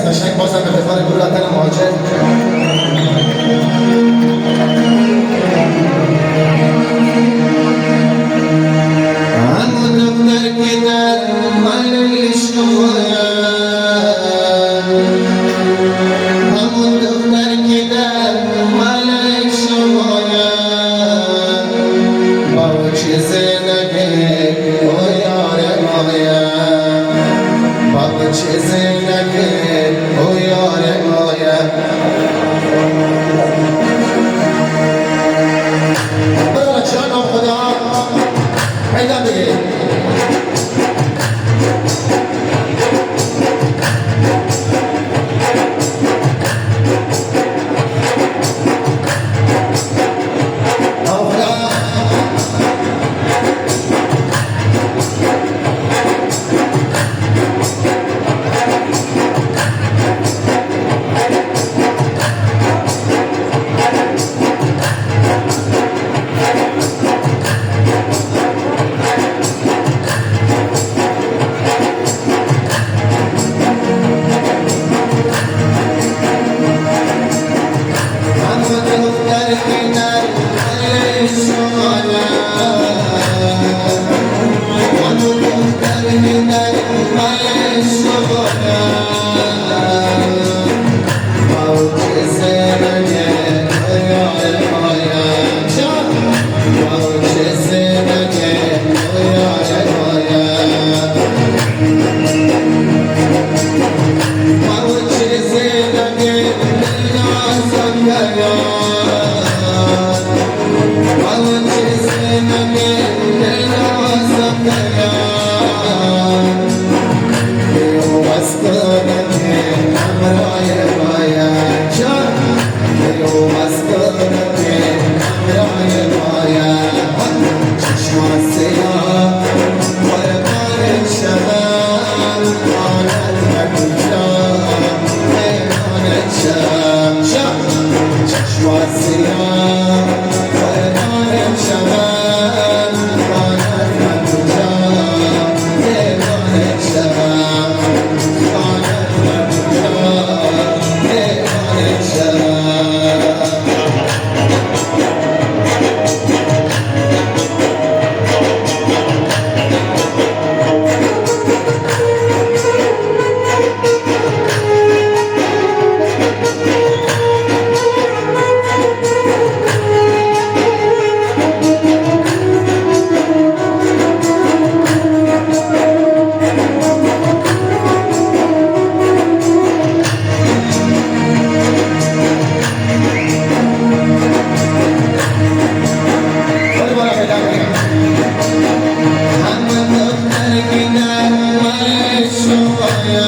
قشنگ بازم به افتخار گروه وطن مهاجر همون دختر که در مالش همون دختر که در مالش با چیزی نگه او یار مایا با چیزی نگه او یار مایا برای جانم خدا پیدا بگیر Let's go.